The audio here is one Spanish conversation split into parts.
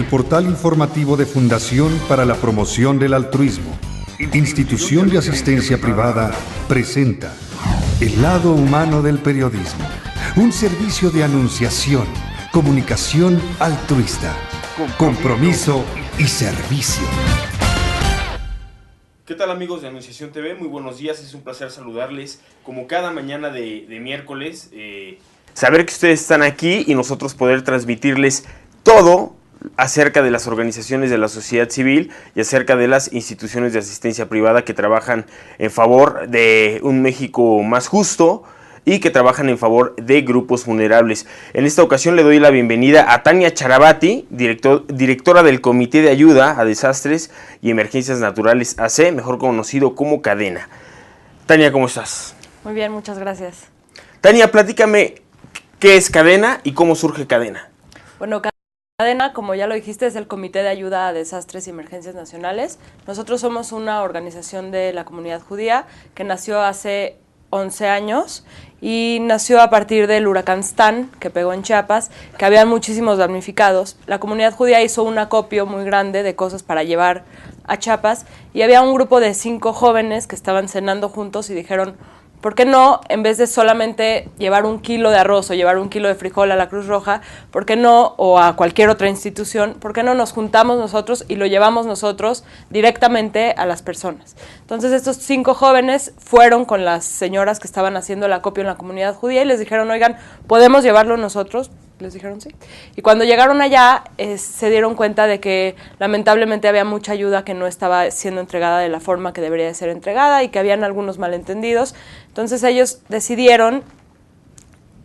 El portal informativo de Fundación para la Promoción del Altruismo, institución de asistencia privada, presenta El lado humano del periodismo, un servicio de anunciación, comunicación altruista, compromiso y servicio. ¿Qué tal, amigos de Anunciación TV? Muy buenos días, es un placer saludarles como cada mañana de miércoles. Saber que ustedes están aquí y nosotros poder transmitirles todo acerca de las organizaciones de la sociedad civil y acerca de las instituciones de asistencia privada que trabajan en favor de un México más justo y que trabajan en favor de grupos vulnerables. En esta ocasión le doy la bienvenida a Tania Charabati, directora del Comité de Ayuda a Desastres y Emergencias Naturales AC, mejor conocido como Cadena. Tania, ¿cómo estás? Muy bien, muchas gracias. Tania, platícame qué es Cadena y cómo surge Cadena. Bueno, Cadena, como ya lo dijiste, es el Comité de Ayuda a Desastres y Emergencias Nacionales. Nosotros somos una organización de la comunidad judía que nació hace 11 años y nació a partir del huracán Stan, que pegó en Chiapas, que había muchísimos damnificados. La comunidad judía hizo un acopio muy grande de cosas para llevar a Chiapas y había un grupo de 5 jóvenes que estaban cenando juntos y dijeron, ¿por qué no, en vez de solamente llevar 1 kilo de arroz o llevar 1 kilo de frijol a la Cruz Roja, por qué no, o a cualquier otra institución, por qué no nos juntamos nosotros y lo llevamos nosotros directamente a las personas? Entonces estos 5 jóvenes fueron con las señoras que estaban haciendo el acopio en la comunidad judía y les dijeron, oigan, ¿podemos llevarlo nosotros? Les dijeron sí. Y cuando llegaron allá se dieron cuenta de que lamentablemente había mucha ayuda que no estaba siendo entregada de la forma que debería de ser entregada y que habían algunos malentendidos. Entonces ellos decidieron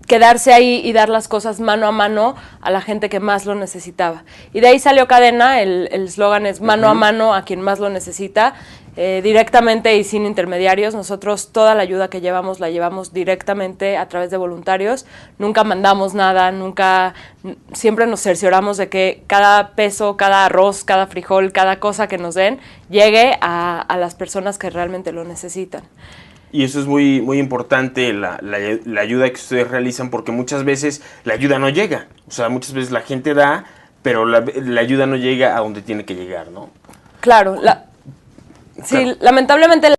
quedarse ahí y dar las cosas mano a mano a la gente que más lo necesitaba. Y de ahí salió Cadena, el eslogan es mano a mano a quien más lo necesita, directamente y sin intermediarios. Nosotros toda la ayuda que llevamos la llevamos directamente a través de voluntarios, nunca mandamos nada, siempre nos cercioramos de que cada peso, cada arroz, cada frijol, cada cosa que nos den llegue a las personas que realmente lo necesitan. Y eso es muy, muy importante, la ayuda que ustedes realizan, porque muchas veces la ayuda no llega. O sea, muchas veces la gente da, pero la ayuda no llega a donde tiene que llegar, ¿no? Claro, sí, lamentablemente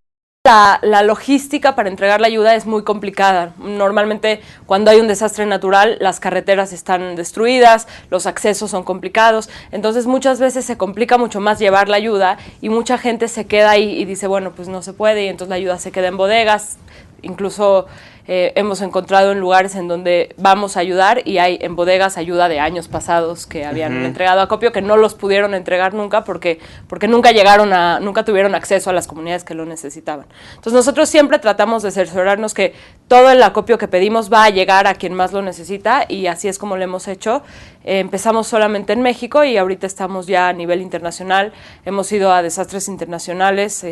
la logística para entregar la ayuda es muy complicada. Normalmente cuando hay un desastre natural las carreteras están destruidas, los accesos son complicados, entonces muchas veces se complica mucho más llevar la ayuda y mucha gente se queda ahí y dice, bueno, pues no se puede y entonces la ayuda se queda en bodegas. Incluso hemos encontrado en lugares en donde vamos a ayudar y hay en bodegas ayuda de años pasados que habían entregado acopio que no los pudieron entregar nunca porque nunca tuvieron acceso a las comunidades que lo necesitaban. Entonces nosotros siempre tratamos de cerciorarnos que todo el acopio que pedimos va a llegar a quien más lo necesita y así es como lo hemos hecho. Empezamos solamente en México y ahorita estamos ya a nivel internacional, hemos ido a desastres internacionales.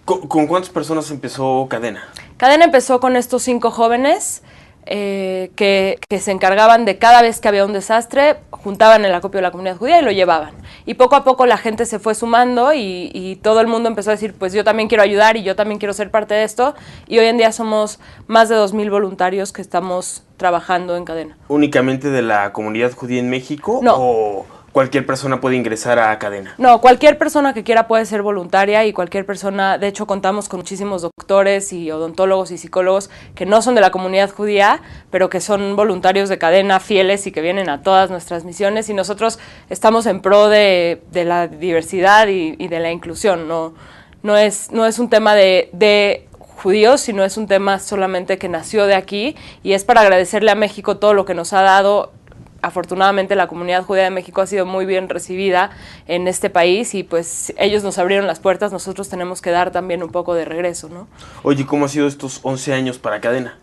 ¿Con cuántas personas empezó Cadena? Cadena empezó con estos 5 jóvenes que se encargaban de cada vez que había un desastre, juntaban el acopio de la comunidad judía y lo llevaban. Y poco a poco la gente se fue sumando y todo el mundo empezó a decir, pues yo también quiero ayudar y yo también quiero ser parte de esto. Y hoy en día somos más de 2,000 voluntarios que estamos trabajando en Cadena. ¿Únicamente de la comunidad judía en México? No. ¿O cualquier persona puede ingresar a Cadena? No, cualquier persona que quiera puede ser voluntaria y cualquier persona, de hecho contamos con muchísimos doctores y odontólogos y psicólogos que no son de la comunidad judía, pero que son voluntarios de Cadena, fieles y que vienen a todas nuestras misiones y nosotros estamos en pro de la diversidad y de la inclusión. No es un tema de judíos, sino es un tema solamente que nació de aquí y es para agradecerle a México todo lo que nos ha dado. Afortunadamente la comunidad judía de México ha sido muy bien recibida en este país y pues ellos nos abrieron las puertas, nosotros tenemos que dar también un poco de regreso, ¿no? Oye, ¿cómo han sido estos 11 años para Cadena?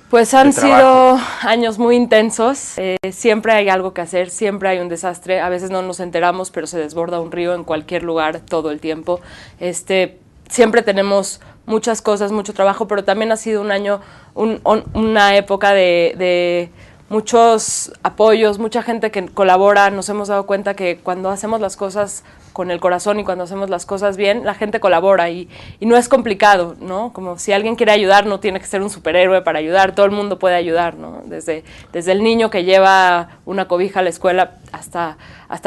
Pues han sido años muy intensos, siempre hay algo que hacer, siempre hay un desastre, a veces no nos enteramos, pero se desborda un río en cualquier lugar todo el tiempo. Siempre tenemos muchas cosas, mucho trabajo, pero también ha sido un año, una época de muchos apoyos, mucha gente que colabora. Nos hemos dado cuenta que cuando hacemos las cosas con el corazón y cuando hacemos las cosas bien, la gente colabora y no es complicado, ¿no? Como si alguien quiere ayudar, no tiene que ser un superhéroe para ayudar, todo el mundo puede ayudar, ¿no? Desde el niño que lleva una cobija a la escuela hasta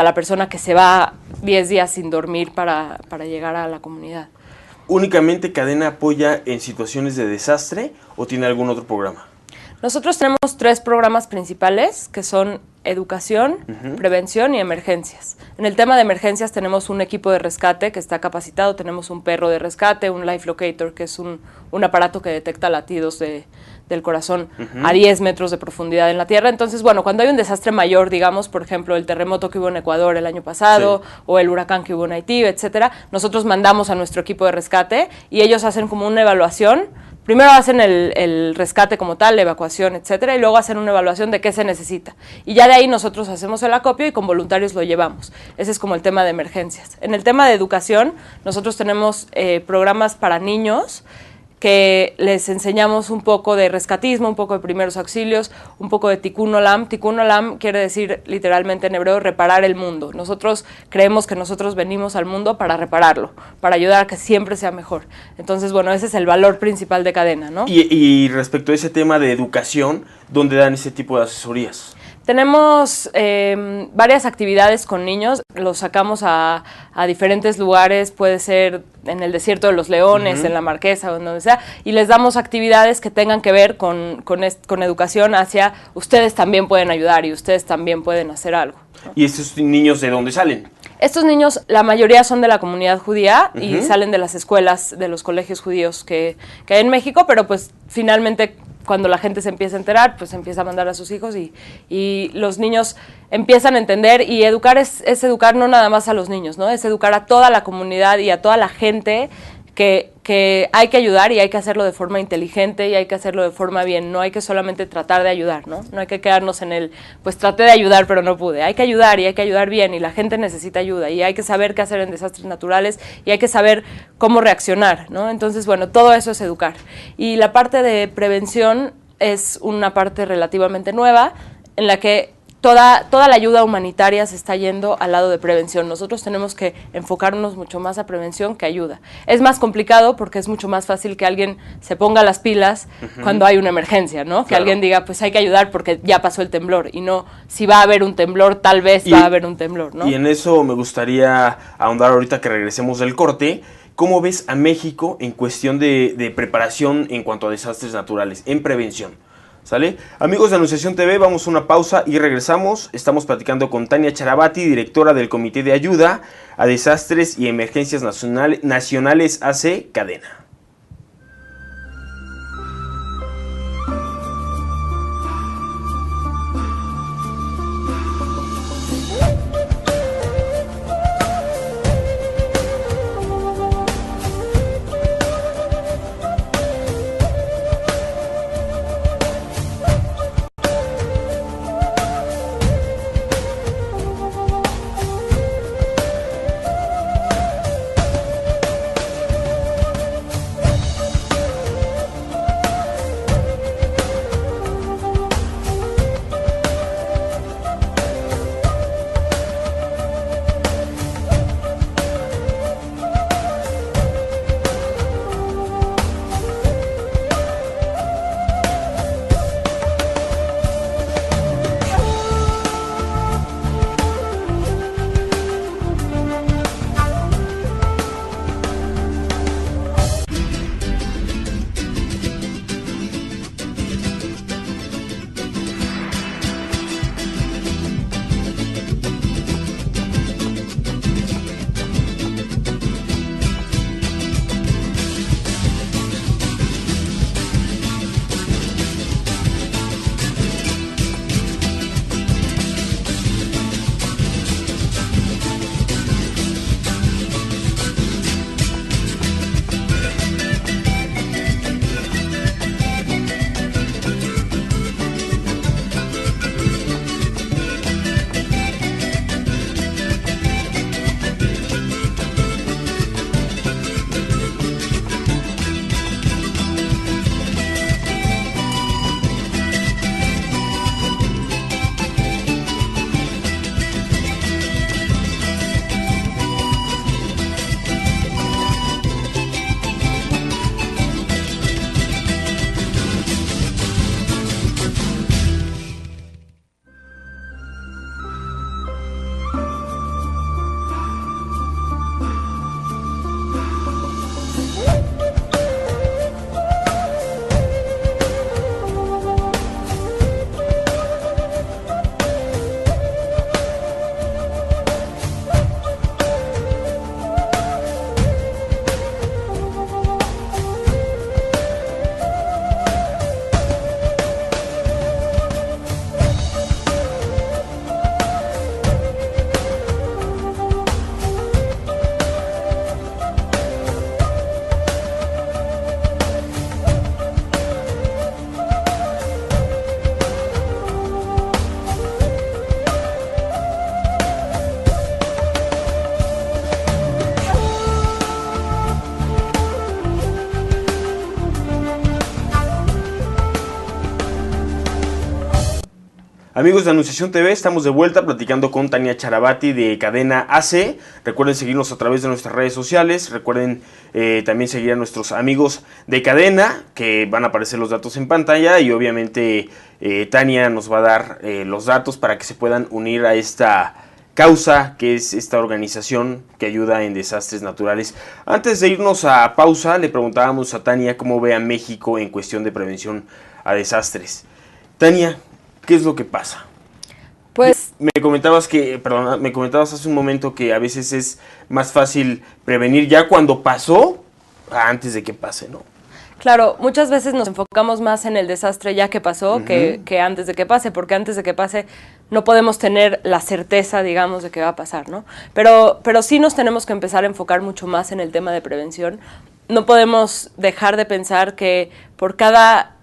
la persona que se va 10 días sin dormir para llegar a la comunidad. ¿Únicamente Cadena apoya en situaciones de desastre o tiene algún otro programa? Nosotros tenemos 3 programas principales, que son educación, prevención y emergencias. En el tema de emergencias tenemos un equipo de rescate que está capacitado, tenemos un perro de rescate, un life locator, que es un aparato que detecta latidos del corazón a 10 metros de profundidad en la tierra. Entonces, bueno, cuando hay un desastre mayor, digamos, por ejemplo, el terremoto que hubo en Ecuador el año pasado, o el huracán que hubo en Haití, etcétera, nosotros mandamos a nuestro equipo de rescate y ellos hacen como una evaluación. Primero hacen el rescate como tal, la evacuación, etcétera, y luego hacen una evaluación de qué se necesita. Y ya de ahí nosotros hacemos el acopio y con voluntarios lo llevamos. Ese es como el tema de emergencias. En el tema de educación, nosotros tenemos programas para niños que les enseñamos un poco de rescatismo, un poco de primeros auxilios, un poco de tikkun olam. Tikkun olam quiere decir literalmente en hebreo reparar el mundo. Nosotros creemos que nosotros venimos al mundo para repararlo, para ayudar a que siempre sea mejor. Entonces, bueno, ese es el valor principal de Cadena, ¿no? Y respecto a ese tema de educación, ¿dónde dan ese tipo de asesorías? Tenemos varias actividades con niños, los sacamos a diferentes lugares, puede ser en el Desierto de los Leones, en la Marquesa o en donde sea, y les damos actividades que tengan que ver con educación hacia ustedes también pueden ayudar y ustedes también pueden hacer algo, ¿no? ¿Y estos niños de dónde salen? Estos niños, la mayoría son de la comunidad judía y salen de las escuelas, de los colegios judíos que hay en México, pero pues finalmente cuando la gente se empieza a enterar, pues empieza a mandar a sus hijos y los niños empiezan a entender, y educar es educar no nada más a los niños, ¿no? Es educar a toda la comunidad y a toda la gente que hay que ayudar, y hay que hacerlo de forma inteligente y hay que hacerlo de forma bien, no hay que solamente tratar de ayudar, ¿no? No hay que quedarnos en el, pues traté de ayudar pero no pude, hay que ayudar y hay que ayudar bien, y la gente necesita ayuda y hay que saber qué hacer en desastres naturales y hay que saber cómo reaccionar, ¿no? Entonces, bueno, todo eso es educar. Y la parte de prevención es una parte relativamente nueva en la que toda la ayuda humanitaria se está yendo al lado de prevención. Nosotros tenemos que enfocarnos mucho más a prevención que ayuda. Es más complicado porque es mucho más fácil que alguien se ponga las pilas cuando hay una emergencia, ¿no? Que alguien diga, pues hay que ayudar porque ya pasó el temblor, y no, si va a haber un temblor, tal vez va a haber un temblor, ¿no? Y en eso me gustaría ahondar ahorita que regresemos del corte. ¿Cómo ves a México en cuestión de preparación en cuanto a desastres naturales, en prevención? ¿Sale? Amigos de Anunciación TV, vamos a una pausa y regresamos. Estamos platicando con Tania Charabati, directora del Comité de Ayuda a Desastres y Emergencias Nacionales AC Cadena. Amigos de Anunciación TV, estamos de vuelta platicando con Tania Charabati de Cadena AC. Recuerden seguirnos a través de nuestras redes sociales. Recuerden también seguir a nuestros amigos de Cadena, que van a aparecer los datos en pantalla. Y obviamente Tania nos va a dar los datos para que se puedan unir a esta causa, que es esta organización que ayuda en desastres naturales. Antes de irnos a pausa, le preguntábamos a Tania cómo ve a México en cuestión de prevención a desastres. Tania, ¿qué es lo que pasa? Pues me comentabas hace un momento que a veces es más fácil prevenir ya cuando pasó, antes de que pase, ¿no? claro, muchas veces nos enfocamos más en el desastre ya que pasó que antes de que pase, porque antes de que pase no podemos tener la certeza, digamos, de que va a pasar, ¿no? Pero sí nos tenemos que empezar a enfocar mucho más en el tema de prevención. No podemos dejar de pensar que por cada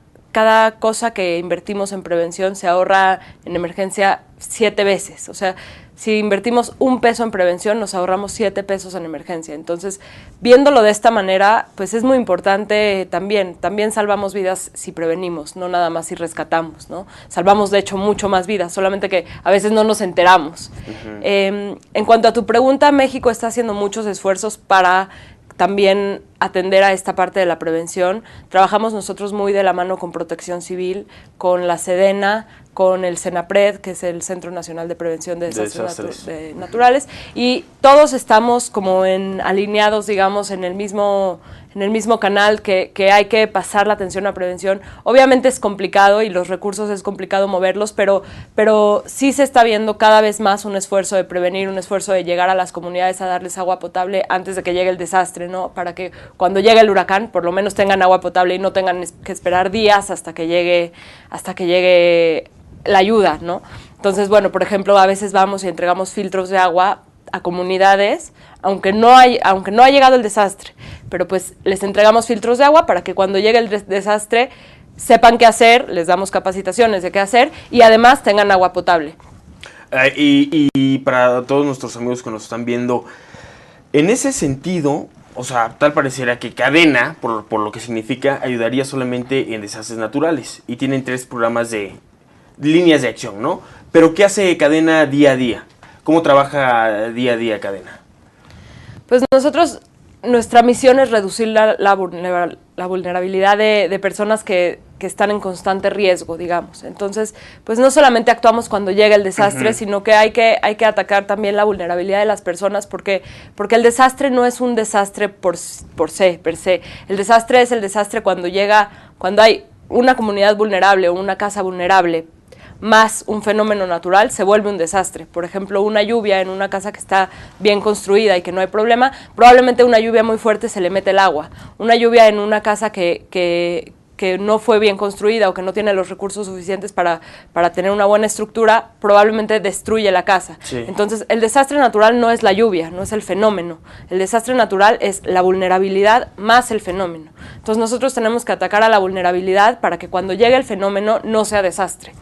cosa que invertimos en prevención se ahorra en emergencia 7 veces. O sea, si invertimos 1 peso en prevención, nos ahorramos 7 pesos en emergencia. Entonces, viéndolo de esta manera, pues es muy importante también. También salvamos vidas si prevenimos, no nada más si rescatamos, ¿no? Salvamos, de hecho, mucho más vidas, solamente que a veces no nos enteramos. En cuanto a tu pregunta, México está haciendo muchos esfuerzos para también atender a esta parte de la prevención. Trabajamos nosotros muy de la mano con Protección Civil, con la Sedena, con el CENAPRED, que es el Centro Nacional de Prevención de Desastres Naturales, y todos estamos como alineados, digamos, en el mismo canal, que hay que pasar la atención a prevención. Obviamente es complicado y los recursos es complicado moverlos, pero sí se está viendo cada vez más un esfuerzo de prevenir, un esfuerzo de llegar a las comunidades a darles agua potable antes de que llegue el desastre, ¿no? Para que cuando llegue el huracán, por lo menos tengan agua potable y no tengan que esperar días hasta que llegue la ayuda, ¿no? Entonces, bueno, por ejemplo, a veces vamos y entregamos filtros de agua a comunidades, aunque no ha llegado el desastre, pero pues les entregamos filtros de agua para que cuando llegue el desastre sepan qué hacer, les damos capacitaciones de qué hacer y además tengan agua potable. Y para todos nuestros amigos que nos están viendo, en ese sentido, o sea, tal pareciera que Cadena, por lo que significa, ayudaría solamente en desastres naturales y tienen 3 programas de líneas de acción, ¿no? Pero ¿qué hace Cadena día a día? ¿Cómo trabaja día a día Cadena? Pues nosotros, nuestra misión es reducir la vulnerabilidad de personas que están en constante riesgo, digamos. Entonces, pues no solamente actuamos cuando llega el desastre, sino que hay que atacar también la vulnerabilidad de las personas, porque el desastre no es un desastre per se. El desastre es el desastre cuando hay una comunidad vulnerable o una casa vulnerable, más un fenómeno natural, se vuelve un desastre. Por ejemplo, una lluvia en una casa que está bien construida y que no hay problema, probablemente una lluvia muy fuerte se le mete el agua. Una lluvia en una casa que no fue bien construida o que no tiene los recursos suficientes para tener una buena estructura, probablemente destruye la casa. Sí. Entonces, el desastre natural no es la lluvia, no es el fenómeno. El desastre natural es la vulnerabilidad más el fenómeno. Entonces, nosotros tenemos que atacar a la vulnerabilidad para que cuando llegue el fenómeno no sea desastre.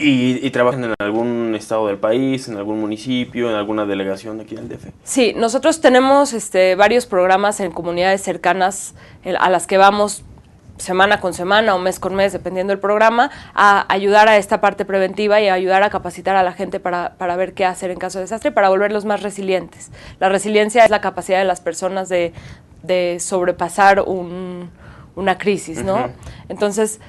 ¿Y trabajan en algún estado del país, en algún municipio, en alguna delegación aquí en el DF? Sí, nosotros tenemos varios programas en comunidades cercanas a las que vamos semana con semana o mes con mes, dependiendo del programa, a ayudar a esta parte preventiva y a ayudar a capacitar a la gente para ver qué hacer en caso de desastre, para volverlos más resilientes. La resiliencia es la capacidad de las personas de sobrepasar una crisis, ¿no? Entonces,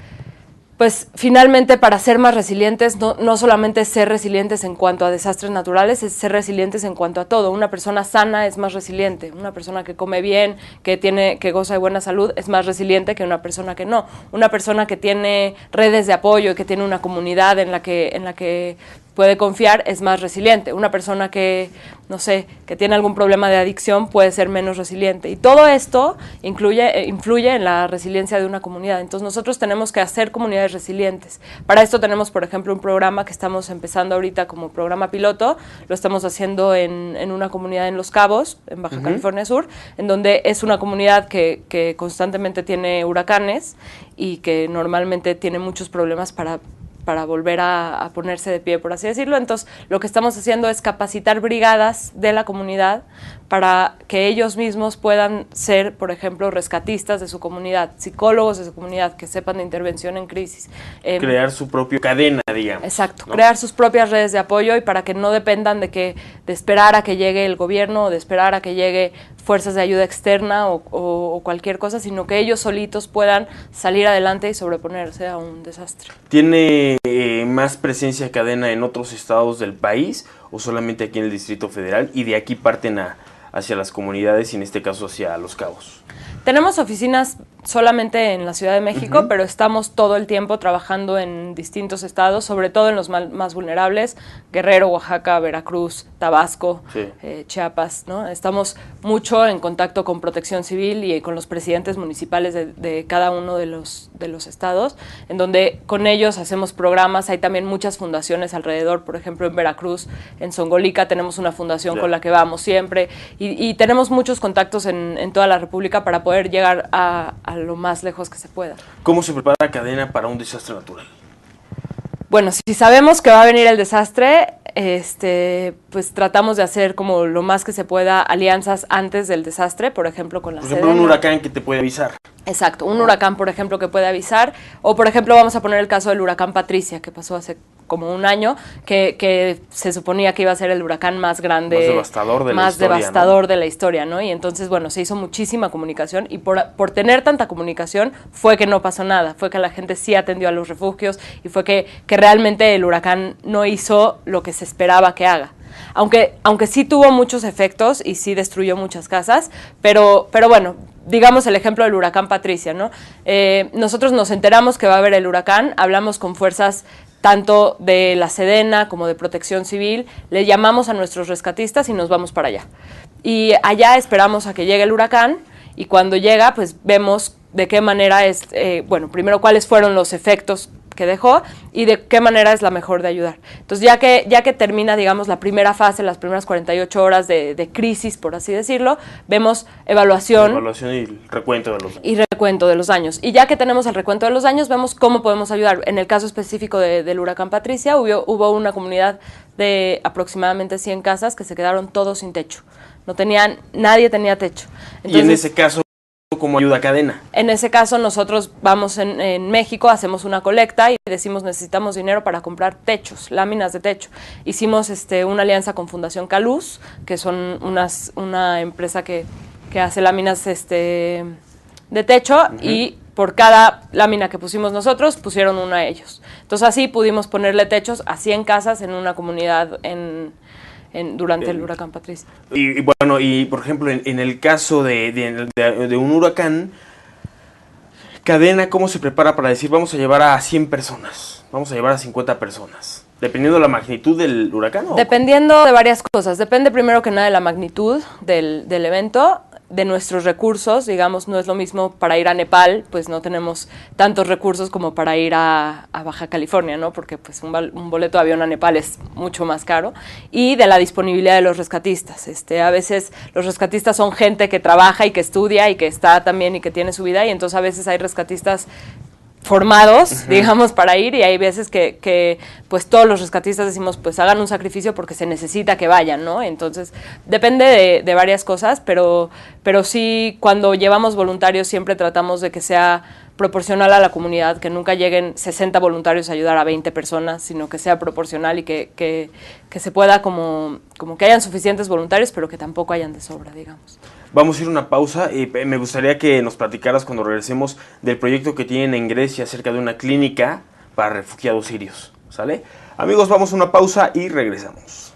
pues finalmente para ser más resilientes, no solamente es ser resilientes en cuanto a desastres naturales, es ser resilientes en cuanto a todo. Una persona sana es más resiliente, una persona que come bien, que goza de buena salud, es más resiliente que una persona que no. Una persona que tiene redes de apoyo y que tiene una comunidad en la que puede confiar es más resiliente. Una persona que tiene algún problema de adicción puede ser menos resiliente. Y todo esto influye en la resiliencia de una comunidad. Entonces nosotros tenemos que hacer comunidades resilientes. Para esto tenemos, por ejemplo, un programa que estamos empezando ahorita como programa piloto. Lo estamos haciendo en una comunidad en Los Cabos, en Baja California Sur, en donde es una comunidad que constantemente tiene huracanes y que normalmente tiene muchos problemas para para volver a ponerse de pie, por así decirlo. Entonces, lo que estamos haciendo es capacitar brigadas de la comunidad para que ellos mismos puedan ser, por ejemplo, rescatistas de su comunidad, psicólogos de su comunidad, que sepan de intervención en crisis. Crear su propia cadena, digamos. Exacto, ¿no? Crear sus propias redes de apoyo y para que no dependan de esperar a que llegue el gobierno o de esperar a que llegue fuerzas de ayuda externa o cualquier cosa, sino que ellos solitos puedan salir adelante y sobreponerse a un desastre. ¿Tiene más presencia cadena en otros estados del país o solamente aquí en el Distrito Federal y de aquí parten hacia las comunidades y en este caso hacia Los Cabos? Tenemos oficinas solamente en la Ciudad de México, pero estamos todo el tiempo trabajando en distintos estados, sobre todo en los más vulnerables, Guerrero, Oaxaca, Veracruz, Tabasco, Chiapas, ¿no? Estamos mucho en contacto con Protección Civil y con los presidentes municipales de cada uno de los estados, en donde con ellos hacemos programas. Hay también muchas fundaciones alrededor, por ejemplo en Veracruz, en Songolica tenemos una fundación con la que vamos siempre y tenemos muchos contactos en toda la República para poder llegar a lo más lejos que se pueda. ¿Cómo se prepara la cadena para un desastre natural? Bueno, si sabemos que va a venir el desastre, pues tratamos de hacer como lo más que se pueda alianzas antes del desastre, por ejemplo con la Por ejemplo, un huracán que te puede avisar. Exacto, un huracán, por ejemplo, que puede avisar, o por ejemplo vamos a poner el caso del huracán Patricia, que pasó hace como un año, que se suponía que iba a ser el huracán más grande, más devastador de la historia, ¿no? Y entonces, bueno, se hizo muchísima comunicación y por tener tanta comunicación fue que no pasó nada, fue que la gente sí atendió a los refugios y fue que realmente el huracán no hizo lo que se esperaba que haga. Aunque sí tuvo muchos efectos y sí destruyó muchas casas, pero bueno, digamos el ejemplo del huracán Patricia, ¿no? Nosotros nos enteramos que va a haber el huracán, hablamos con fuerzas tanto de la Sedena como de Protección Civil, le llamamos a nuestros rescatistas y nos vamos para allá. Y allá esperamos a que llegue el huracán y cuando llega, pues vemos de qué manera es, bueno, primero cuáles fueron los efectos que dejó y de qué manera es la mejor de ayudar. Entonces, ya que termina, digamos, la primera fase, las primeras 48 horas de crisis, por así decirlo, vemos evaluación y recuento de los daños. Y recuento de los daños. Y ya que tenemos el recuento de los daños, vemos cómo podemos ayudar. En el caso específico del huracán Patricia, hubo una comunidad de aproximadamente 100 casas que se quedaron todos sin techo. Nadie tenía techo. Entonces, y en ese caso, ¿cómo ayuda cadena? En ese caso nosotros vamos en México, hacemos una colecta y decimos necesitamos dinero para comprar techos, láminas de techo. Hicimos una alianza con Fundación Caluz, que son una empresa que hace láminas de techo y por cada lámina que pusimos nosotros, pusieron una a ellos. Entonces así pudimos ponerle techos a 100 casas en una comunidad durante el huracán Patricia. Y bueno, y por ejemplo, en el caso de un huracán, cadena, ¿cómo se prepara para decir vamos a llevar a 100 personas, vamos a llevar a 50 personas? ¿Dependiendo de la magnitud del huracán? Dependiendo de varias cosas. Depende primero que nada de la magnitud del evento, de nuestros recursos, digamos, no es lo mismo para ir a Nepal, pues no tenemos tantos recursos como para ir a Baja California, ¿no? Porque pues un boleto de avión a Nepal es mucho más caro, y de la disponibilidad de los rescatistas. A veces los rescatistas son gente que trabaja y que estudia y que está también y que tiene su vida, y entonces a veces hay rescatistas formados, digamos, para ir, y hay veces que pues todos los rescatistas decimos pues hagan un sacrificio porque se necesita que vayan, ¿no? Entonces depende de varias cosas, pero sí, cuando llevamos voluntarios siempre tratamos de que sea proporcional a la comunidad, que nunca lleguen 60 voluntarios a ayudar a 20 personas, sino que sea proporcional y que se pueda como que hayan suficientes voluntarios, pero que tampoco hayan de sobra, digamos. Vamos a ir a una pausa y me gustaría que nos platicaras cuando regresemos del proyecto que tienen en Grecia acerca de una clínica para refugiados sirios, ¿sale? Amigos, vamos a una pausa y regresamos.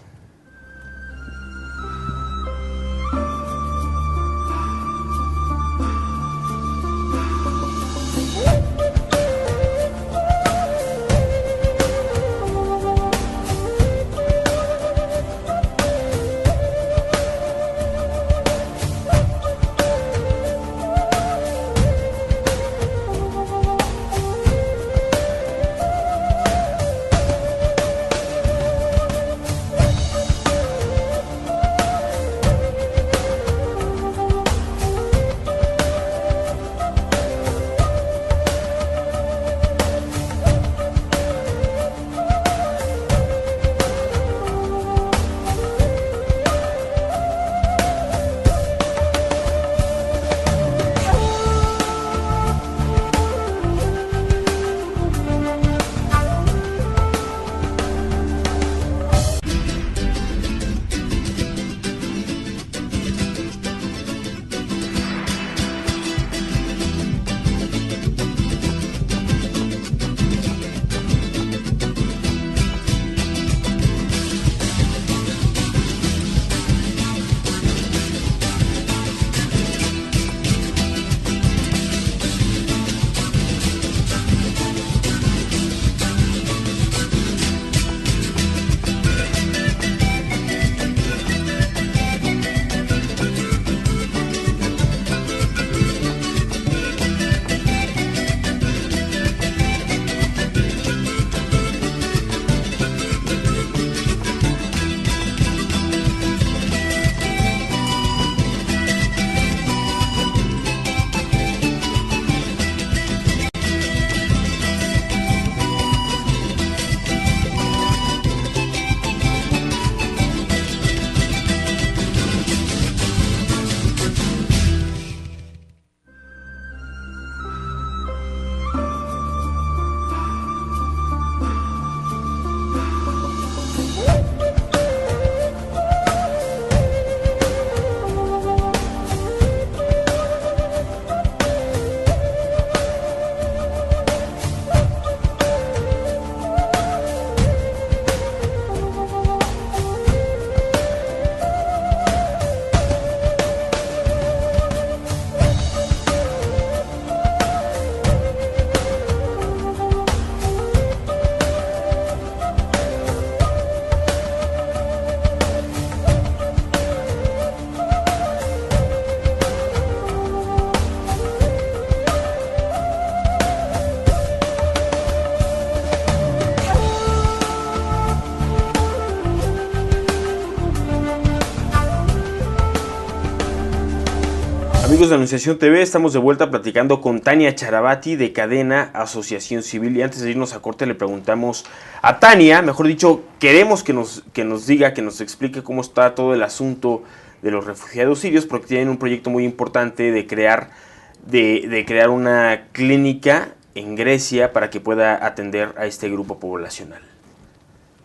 Amigos de Anunciación TV, estamos de vuelta platicando con Tania Charabati de Cadena Asociación Civil. Y antes de irnos a corte le preguntamos a Tania, mejor dicho, queremos que nos diga, que nos explique cómo está todo el asunto de los refugiados sirios, porque tienen un proyecto muy importante de crear una clínica en Grecia para que pueda atender a este grupo poblacional.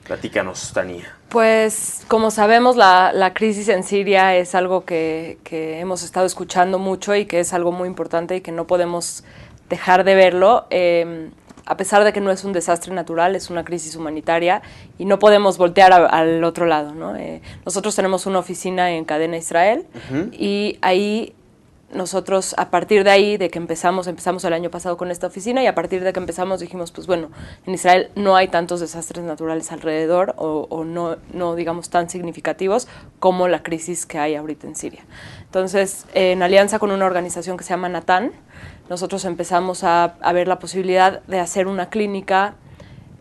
Platícanos, Tania. Pues, como sabemos, la crisis en Siria es algo que hemos estado escuchando mucho y que es algo muy importante y que no podemos dejar de verlo. A pesar de que no es un desastre natural, es una crisis humanitaria y no podemos voltear al otro lado, ¿no? Nosotros tenemos una oficina en Cadena Israel y ahí nosotros, a partir de ahí, de que empezamos el año pasado con esta oficina y a partir de que empezamos dijimos, pues bueno, en Israel no hay tantos desastres naturales alrededor o no digamos tan significativos como la crisis que hay ahorita en Siria. Entonces, en alianza con una organización que se llama Natán, nosotros empezamos a ver la posibilidad de hacer una clínica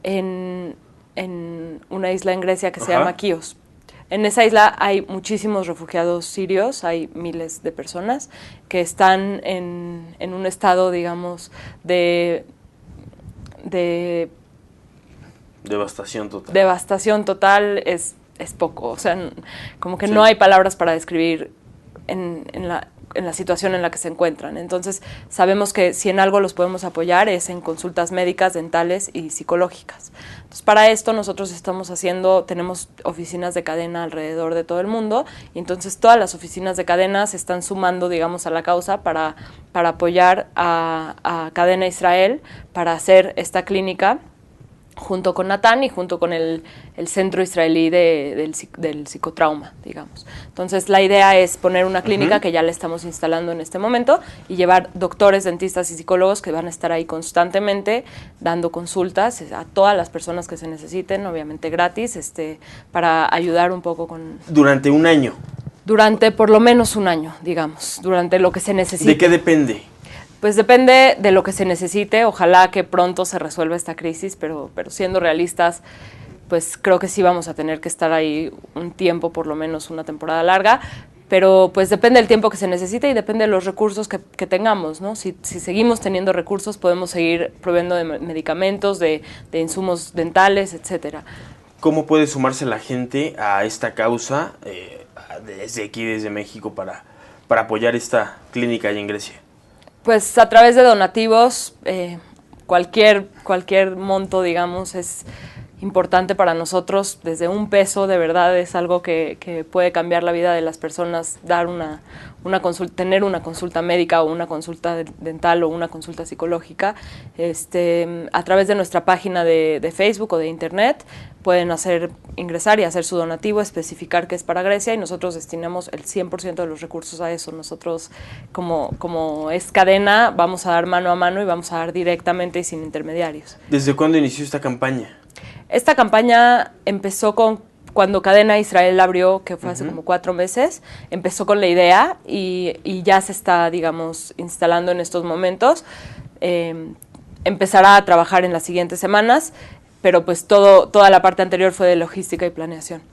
en una isla en Grecia que se llama Kíos. En esa isla hay muchísimos refugiados sirios, hay miles de personas que están en un estado, digamos, de devastación total. Devastación total es poco, o sea, como que no hay palabras para describir en la situación en la que se encuentran. Entonces, sabemos que si en algo los podemos apoyar es en consultas médicas, dentales y psicológicas. Entonces, para esto nosotros tenemos oficinas de Cadena alrededor de todo el mundo y entonces todas las oficinas de Cadena se están sumando, digamos, a la causa para apoyar a Cadena Israel para hacer esta clínica junto con Natán y junto con el Centro Israelí del Psicotrauma, digamos. Entonces, la idea es poner una clínica que ya la estamos instalando en este momento y llevar doctores, dentistas y psicólogos que van a estar ahí constantemente dando consultas a todas las personas que se necesiten, obviamente gratis, para ayudar un poco con... ¿Durante un año? Durante por lo menos un año, digamos, durante lo que se necesite. ¿De qué depende? Pues depende de lo que se necesite, ojalá que pronto se resuelva esta crisis, pero siendo realistas, pues creo que sí vamos a tener que estar ahí un tiempo, por lo menos una temporada larga, pero pues depende del tiempo que se necesite y depende de los recursos que tengamos, ¿no? Si seguimos teniendo recursos, podemos seguir proveyendo de medicamentos, de insumos dentales, etcétera. ¿Cómo puede sumarse la gente a esta causa desde aquí, desde México, para apoyar esta clínica allá en Grecia? Pues a través de donativos, cualquier monto, digamos, es importante para nosotros. Desde $1, de verdad, es algo que puede cambiar la vida de las personas, dar tener una consulta médica o una consulta dental o una consulta psicológica. A través de nuestra página de Facebook o de Internet pueden ingresar y hacer su donativo, especificar que es para Grecia y nosotros destinamos el 100% de los recursos a eso. Nosotros, como es cadena, vamos a dar mano a mano y vamos a dar directamente y sin intermediarios. ¿Desde cuándo inició esta campaña? Esta campaña empezó cuando Cadena Israel abrió, que fue hace como 4 meses, empezó con la idea y ya se está, digamos, instalando en estos momentos. Empezará a trabajar en las siguientes semanas, pero pues toda la parte anterior fue de logística y planeación.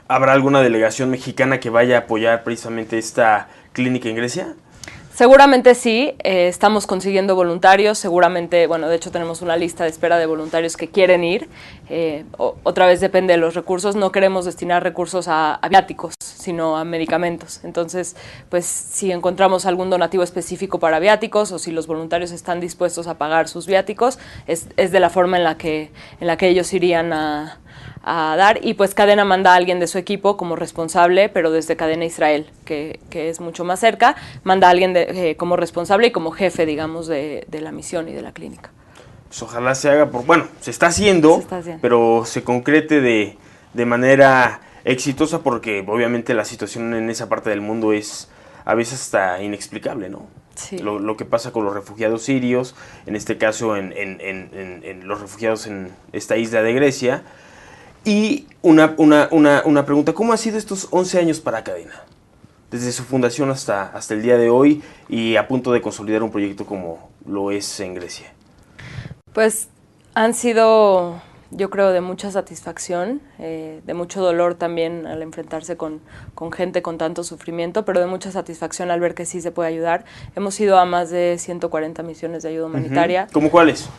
¿Habrá alguna delegación mexicana que vaya a apoyar precisamente esta clínica en Grecia? Seguramente sí, estamos consiguiendo voluntarios, seguramente, bueno, de hecho tenemos una lista de espera de voluntarios que quieren ir, otra vez depende de los recursos, no queremos destinar recursos a viáticos, sino a medicamentos, entonces, pues si encontramos algún donativo específico para viáticos o si los voluntarios están dispuestos a pagar sus viáticos, es de la forma en la que ellos irían a dar, y pues Cadena manda a alguien de su equipo como responsable, pero desde Cadena Israel, que es mucho más cerca, manda a alguien como responsable y como jefe, digamos, de la misión y de la clínica. Pues ojalá se haga, se está haciendo, pero se concrete de manera exitosa, porque obviamente la situación en esa parte del mundo es a veces hasta inexplicable, ¿no? Sí. Lo que pasa con los refugiados sirios, en este caso en los refugiados en esta isla de Grecia. Y una pregunta, ¿cómo ha sido estos 11 años para Cadena? Desde su fundación hasta el día de hoy y a punto de consolidar un proyecto como lo es en Grecia. Pues han sido yo creo, de mucha satisfacción, de mucho dolor también al enfrentarse con gente con tanto sufrimiento, pero de mucha satisfacción al ver que sí se puede ayudar. Hemos ido a más de 140 misiones de ayuda humanitaria. ¿Cómo cuáles?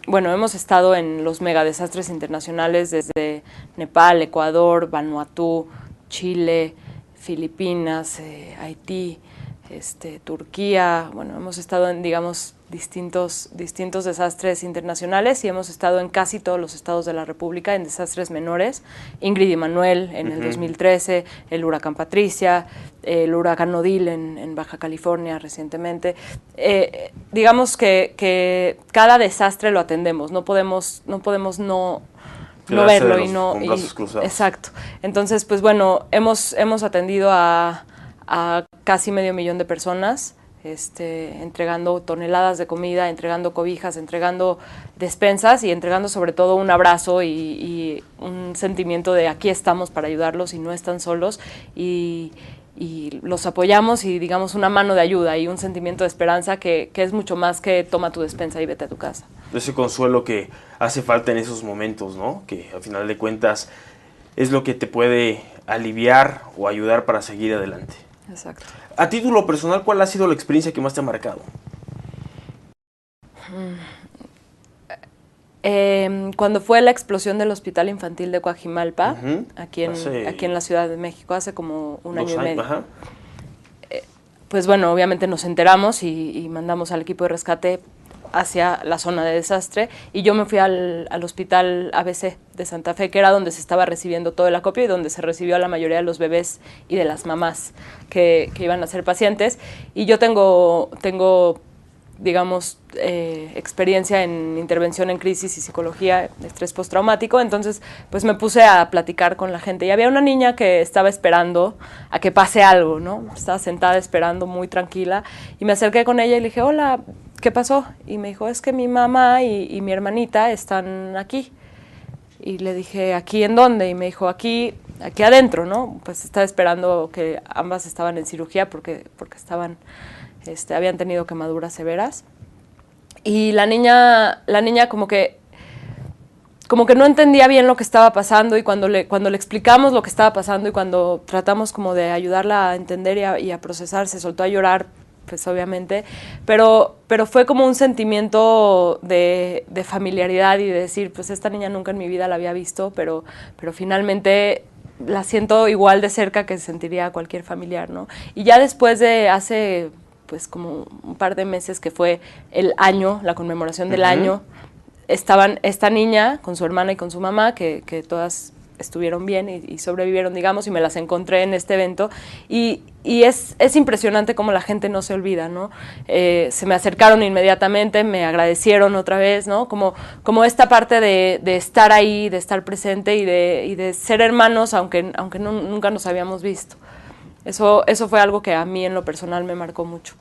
Bueno, hemos estado en los megadesastres internacionales desde Nepal, Ecuador, Vanuatu, Chile, Filipinas, Haití, Turquía. Bueno, hemos estado en, digamos, distintos desastres internacionales y hemos estado en casi todos los estados de la República en desastres menores. Ingrid y Manuel en el 2013, el huracán Patricia, el huracán Odile en Baja California recientemente. Digamos que cada desastre lo atendemos, no podemos no verlo y no... Con brazos cruzados. Exacto. Entonces, pues bueno, hemos atendido a casi 500,000 de personas, entregando toneladas de comida, entregando cobijas, entregando despensas y entregando sobre todo un abrazo y un sentimiento de aquí estamos para ayudarlos y no están solos y los apoyamos y digamos una mano de ayuda y un sentimiento de esperanza que es mucho más que toma tu despensa y vete a tu casa. Ese consuelo que hace falta en esos momentos, ¿no? Que al final de cuentas es lo que te puede aliviar o ayudar para seguir adelante. Exacto. A título personal, ¿cuál ha sido la experiencia que más te ha marcado? Cuando fue la explosión del Hospital Infantil de Coajimalpa, aquí en la Ciudad de México, hace como un año y medio. Ajá. Pues bueno, obviamente nos enteramos y mandamos al equipo de rescate hacia la zona de desastre y yo me fui al Hospital ABC de Santa Fe, que era donde se estaba recibiendo todo el acopio y donde se recibió a la mayoría de los bebés y de las mamás que iban a ser pacientes. Y yo tengo digamos, experiencia en intervención en crisis y psicología, estrés postraumático, entonces pues me puse a platicar con la gente y había una niña que estaba esperando a que pase algo, ¿no? Estaba sentada esperando muy tranquila y me acerqué con ella y le dije, hola, ¿qué pasó? Y me dijo, es que mi mamá y mi hermanita están aquí. Y le dije, ¿aquí en dónde? Y me dijo, aquí adentro, ¿no? Pues estaba esperando que ambas estaban en cirugía porque estaban... habían tenido quemaduras severas y la niña como que no entendía bien lo que estaba pasando y cuando le explicamos lo que estaba pasando y cuando tratamos como de ayudarla a entender y a procesar, se soltó a llorar, pues obviamente, pero fue como un sentimiento de familiaridad y de decir, pues esta niña nunca en mi vida la había visto, pero finalmente la siento igual de cerca que sentiría cualquier familiar, ¿no? Y ya después de hace... pues como un par de meses que fue el año, la conmemoración del año, estaban esta niña con su hermana y con su mamá, que todas estuvieron bien y sobrevivieron, digamos, y me las encontré en este evento, y es impresionante cómo la gente no se olvida, ¿no? Se me acercaron inmediatamente, me agradecieron otra vez, ¿no? Como esta parte de estar ahí, de estar presente y de ser hermanos, aunque nunca nos habíamos visto. Eso fue algo que a mí en lo personal me marcó mucho.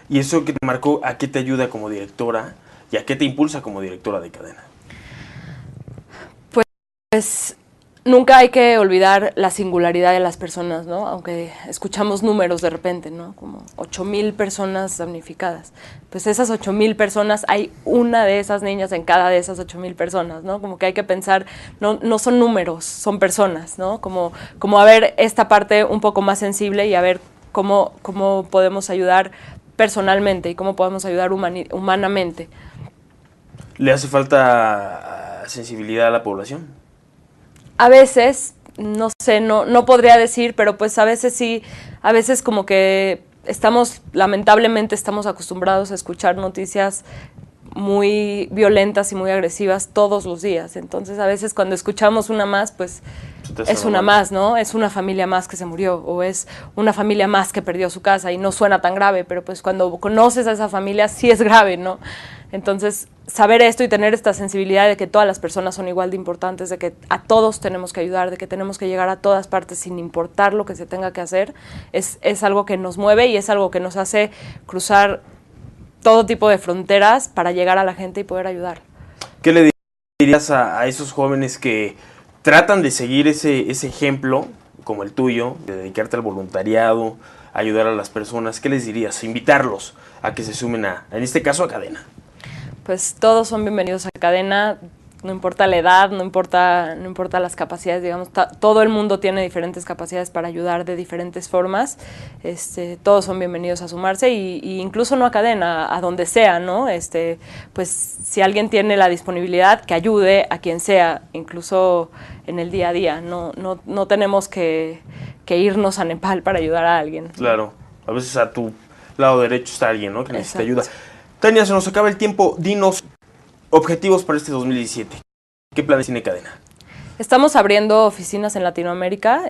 ¿Y eso que te marcó, a qué te ayuda como directora y a qué te impulsa como directora de cadena? Pues nunca hay que olvidar la singularidad de las personas, ¿no? Aunque escuchamos números de repente, ¿no? Como 8,000 personas damnificadas. Pues esas 8,000 personas, hay una de esas niñas en cada de esas 8,000 personas, ¿no? Como que hay que pensar, no son números, son personas, ¿no? Como a ver esta parte un poco más sensible y a ver cómo podemos ayudar personalmente y cómo podemos ayudar humanamente. ¿Le hace falta sensibilidad a la población? A veces, no sé, no podría decir, pero pues a veces sí, a veces como que lamentablemente estamos acostumbrados a escuchar noticias muy violentas y muy agresivas todos los días. Entonces a veces cuando escuchamos una más, pues es una más, ¿no? Es una familia más que se murió o es una familia más que perdió su casa y no suena tan grave, pero pues cuando conoces a esa familia sí es grave, ¿no? Entonces saber esto y tener esta sensibilidad de que todas las personas son igual de importantes, de que a todos tenemos que ayudar, de que tenemos que llegar a todas partes sin importar lo que se tenga que hacer, es algo que nos mueve y es algo que nos hace cruzar todo tipo de fronteras para llegar a la gente y poder ayudar. ¿Qué le dirías a esos jóvenes que tratan de seguir ese ejemplo, como el tuyo, de dedicarte al voluntariado, ayudar a las personas? ¿Qué les dirías? Invitarlos a que se sumen en este caso, a Cadena. Pues todos son bienvenidos a Cadena. no importa la edad, no importa las capacidades, digamos, todo el mundo tiene diferentes capacidades para ayudar de diferentes formas. Todos son bienvenidos a sumarse y incluso no a Cadena, a donde sea, ¿no? Pues si alguien tiene la disponibilidad, que ayude a quien sea, incluso en el día a día. No tenemos que irnos a Nepal para ayudar a alguien. Claro, a veces a tu lado derecho está alguien, ¿no? Que necesita ayuda. Tania, se nos acaba el tiempo. Dinos objetivos para este 2017. ¿Qué planes tiene Cadena? Estamos abriendo oficinas en Latinoamérica.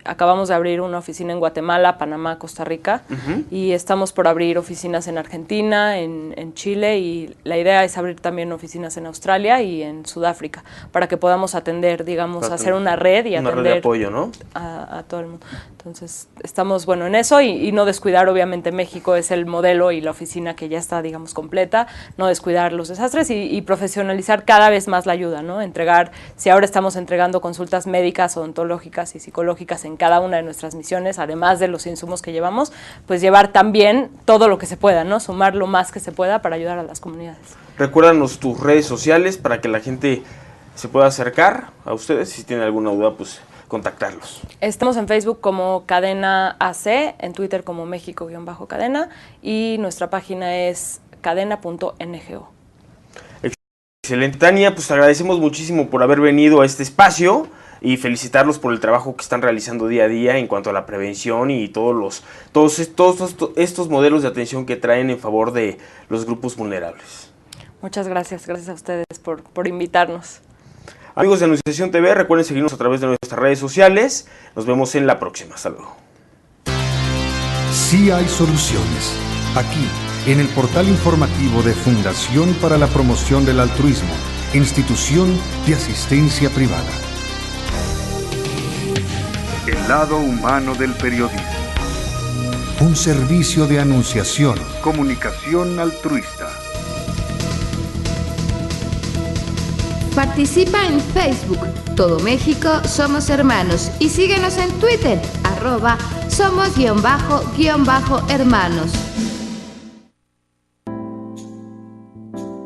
Acabamos de abrir una oficina en Guatemala, Panamá, Costa Rica, y estamos por abrir oficinas en Argentina, en Chile, y la idea es abrir también oficinas en Australia y en Sudáfrica, para que podamos atender, digamos, hacer una red y atender red de apoyo, ¿no? a todo el mundo. Entonces, estamos, bueno, en eso y no descuidar, obviamente, México es el modelo y la oficina que ya está, digamos, completa, no descuidar los desastres y profesionalizar cada vez más la ayuda, ¿no? Entregar, si ahora estamos entregando consultas médicas, odontológicas y psicológicas en cada una de nuestras misiones, además de los insumos que llevamos, pues llevar también todo lo que se pueda, ¿no? Sumar lo más que se pueda para ayudar a las comunidades. Recuérdanos tus redes sociales para que la gente se pueda acercar a ustedes. Si tienen alguna duda, pues contactarlos. Estamos en Facebook como Cadena AC, en Twitter como México-Cadena y nuestra página es cadena.ngo. Excelente, Tania, pues agradecemos muchísimo por haber venido a este espacio y felicitarlos por el trabajo que están realizando día a día en cuanto a la prevención y todos estos modelos de atención que traen en favor de los grupos vulnerables. Muchas gracias a ustedes por invitarnos. Amigos de Anunciación TV, recuerden seguirnos a través de nuestras redes sociales. Nos vemos en la próxima. Hasta luego. Sí hay soluciones. Aquí, en el portal informativo de Fundación para la Promoción del Altruismo, Institución de Asistencia Privada. El lado humano del periodismo. Un servicio de anunciación, comunicación altruista. Participa en Facebook, Todo México Somos Hermanos, y síguenos en Twitter, @somos_hermanos.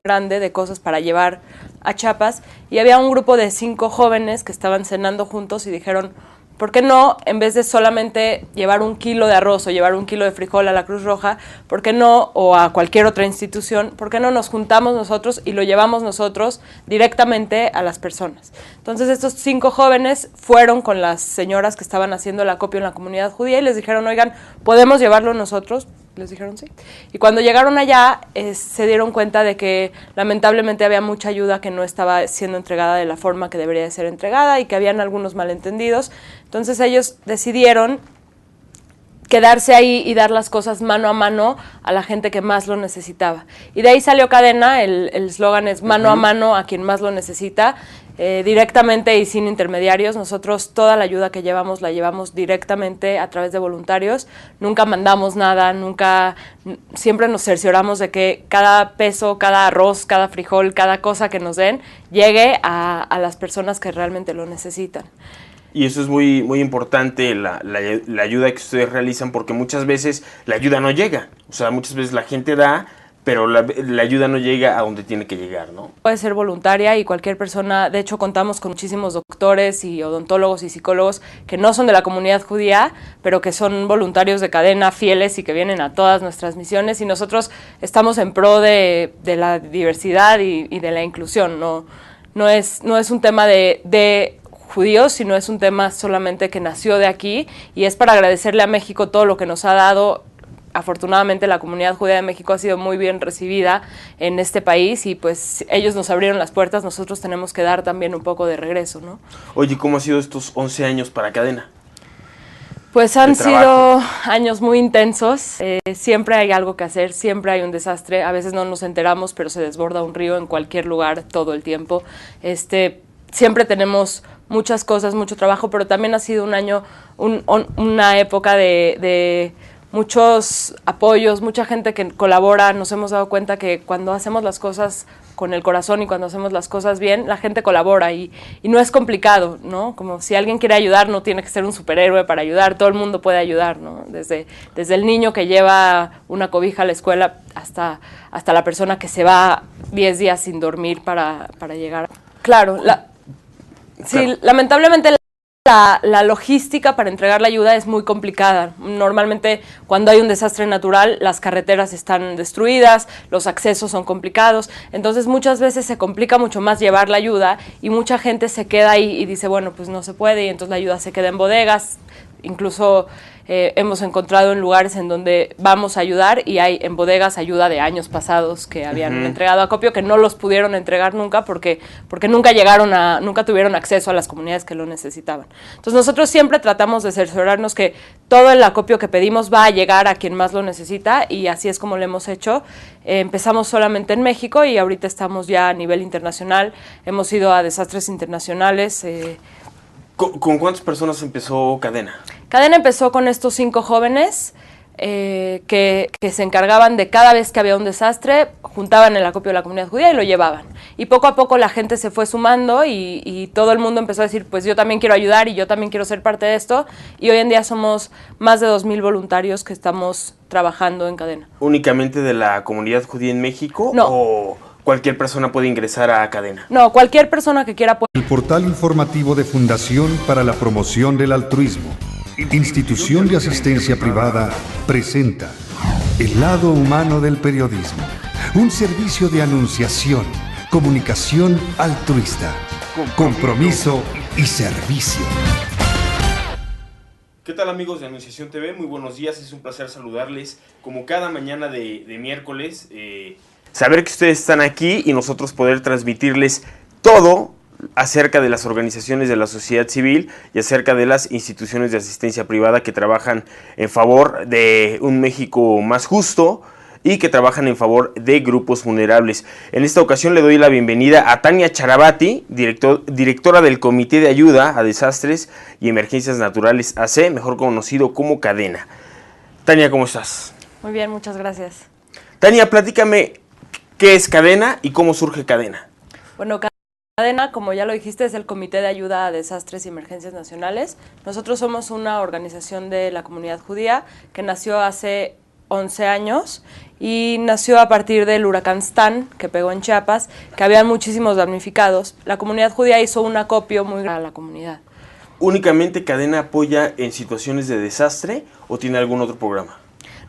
Grande de cosas para llevar a Chiapas, y había un grupo de 5 jóvenes que estaban cenando juntos y dijeron, ¿por qué no, en vez de solamente llevar 1 kilo de arroz o llevar 1 kilo de frijol a la Cruz Roja, ¿por qué no, o a cualquier otra institución, por qué no nos juntamos nosotros y lo llevamos nosotros directamente a las personas? Entonces estos 5 jóvenes fueron con las señoras que estaban haciendo el acopio en la comunidad judía y les dijeron, oigan, ¿podemos llevarlo nosotros? Les dijeron sí. Y cuando llegaron allá, se dieron cuenta de que lamentablemente había mucha ayuda que no estaba siendo entregada de la forma que debería de ser entregada y que habían algunos malentendidos. Entonces ellos decidieron quedarse ahí y dar las cosas mano a mano a la gente que más lo necesitaba. Y de ahí salió Cadena, el eslogan es mano a mano a quien más lo necesita, directamente y sin intermediarios. Nosotros toda la ayuda que llevamos la llevamos directamente a través de voluntarios, nunca mandamos nada, siempre nos cercioramos de que cada peso, cada arroz, cada frijol, cada cosa que nos den, llegue a las personas que realmente lo necesitan. Y eso es muy, muy importante, la ayuda que ustedes realizan, porque muchas veces la ayuda no llega. O sea, muchas veces la gente da, pero la ayuda no llega a donde tiene que llegar, ¿no? Puede ser voluntaria y cualquier persona, de hecho contamos con muchísimos doctores y odontólogos y psicólogos que no son de la comunidad judía, pero que son voluntarios de Cadena, fieles y que vienen a todas nuestras misiones, y nosotros estamos en pro de la diversidad y de la inclusión. No es un tema de judíos, sino es un tema solamente que nació de aquí, y es para agradecerle a México todo lo que nos ha dado. Afortunadamente la comunidad judía de México ha sido muy bien recibida en este país y pues ellos nos abrieron las puertas, nosotros tenemos que dar también un poco de regreso, ¿no? Oye, ¿cómo han sido estos 11 años para Cadena? Pues han sido años muy intensos, siempre hay algo que hacer, siempre hay un desastre, a veces no nos enteramos, pero se desborda un río en cualquier lugar todo el tiempo. Siempre tenemos muchas cosas, mucho trabajo, pero también ha sido un año, una época de muchos apoyos, mucha gente que colabora. Nos hemos dado cuenta que cuando hacemos las cosas con el corazón y cuando hacemos las cosas bien, la gente colabora y no es complicado, ¿no? Como si alguien quiere ayudar, no tiene que ser un superhéroe para ayudar, todo el mundo puede ayudar, ¿no? Desde el niño que lleva una cobija a la escuela hasta la persona que se va 10 días sin dormir para llegar. Claro, sí, lamentablemente la logística para entregar la ayuda es muy complicada. Normalmente cuando hay un desastre natural las carreteras están destruidas, los accesos son complicados, entonces muchas veces se complica mucho más llevar la ayuda y mucha gente se queda ahí y dice, bueno, pues no se puede, y entonces la ayuda se queda en bodegas. Incluso hemos encontrado en lugares en donde vamos a ayudar y hay en bodegas ayuda de años pasados que habían entregado acopio, que no los pudieron entregar nunca porque nunca tuvieron acceso a las comunidades que lo necesitaban. Entonces nosotros siempre tratamos de cerciorarnos que todo el acopio que pedimos va a llegar a quien más lo necesita, y así es como lo hemos hecho. Empezamos solamente en México y ahorita estamos ya a nivel internacional. Hemos ido a desastres internacionales. ¿Con cuántas personas empezó Cadena? Cadena empezó con estos 5 jóvenes que se encargaban de cada vez que había un desastre, juntaban el acopio de la comunidad judía y lo llevaban. Y poco a poco la gente se fue sumando y todo el mundo empezó a decir, pues yo también quiero ayudar y yo también quiero ser parte de esto. Y hoy en día somos más de 2,000 voluntarios que estamos trabajando en Cadena. ¿Únicamente de la comunidad judía en México? No. ¿O cualquier persona puede ingresar a Cadena? No, cualquier persona que quiera puede. El portal informativo de Fundación para la Promoción del Altruismo, institución de asistencia privada, presenta El lado humano del periodismo, un servicio de anunciación, comunicación altruista, compromiso y servicio. ¿Qué tal, amigos de Anunciación TV? Muy buenos días, es un placer saludarles como cada mañana de miércoles. Saber que ustedes están aquí y nosotros poder transmitirles todo acerca de las organizaciones de la sociedad civil y acerca de las instituciones de asistencia privada que trabajan en favor de un México más justo y que trabajan en favor de grupos vulnerables. En esta ocasión le doy la bienvenida a Tania Charabati, directora del Comité de Ayuda a Desastres y Emergencias Naturales AC, mejor conocido como Cadena. Tania, ¿cómo estás? Muy bien, muchas gracias. Tania, platícame qué es Cadena y cómo surge Cadena. Bueno, Cadena, como ya lo dijiste, es el Comité de Ayuda a Desastres y Emergencias Nacionales. Nosotros somos una organización de la comunidad judía que nació hace 11 años y nació a partir del huracán Stan, que pegó en Chiapas, que había muchísimos damnificados. La comunidad judía hizo un acopio muy grande a la comunidad. ¿Únicamente Cadena apoya en situaciones de desastre o tiene algún otro programa?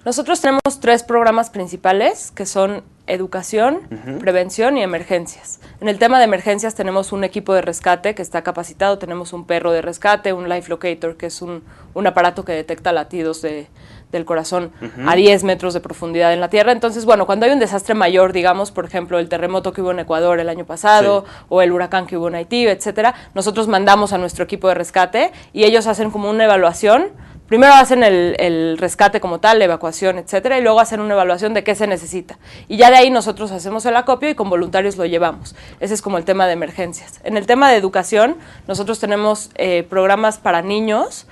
Nosotros tenemos 3 programas principales, que son educación, prevención y emergencias. En el tema de emergencias tenemos un equipo de rescate que está capacitado, tenemos un perro de rescate, un life locator, que es un aparato que detecta latidos del corazón a 10 metros de profundidad en la tierra. Entonces, bueno, cuando hay un desastre mayor, digamos, por ejemplo, el terremoto que hubo en Ecuador el año pasado, o el huracán que hubo en Haití, etcétera, nosotros mandamos a nuestro equipo de rescate y ellos hacen como una evaluación. Primero hacen el rescate como tal, la evacuación, etcétera, y luego hacen una evaluación de qué se necesita. Y ya de ahí nosotros hacemos el acopio y con voluntarios lo llevamos. Ese es como el tema de emergencias. En el tema de educación, nosotros tenemos programas para niños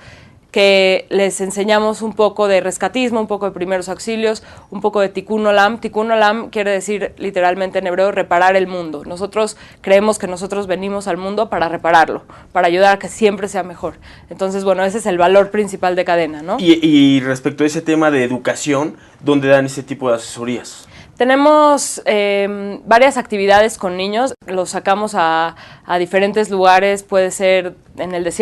que les enseñamos un poco de rescatismo, un poco de primeros auxilios, un poco de Tikkun Olam. Tikkun Olam quiere decir literalmente en hebreo reparar el mundo. Nosotros creemos que nosotros venimos al mundo para repararlo, para ayudar a que siempre sea mejor. Entonces, bueno, ese es el valor principal de Cadena, ¿no? Y respecto a ese tema de educación, ¿dónde dan ese tipo de asesorías? Tenemos varias actividades con niños, los sacamos a diferentes lugares, puede ser en el desierto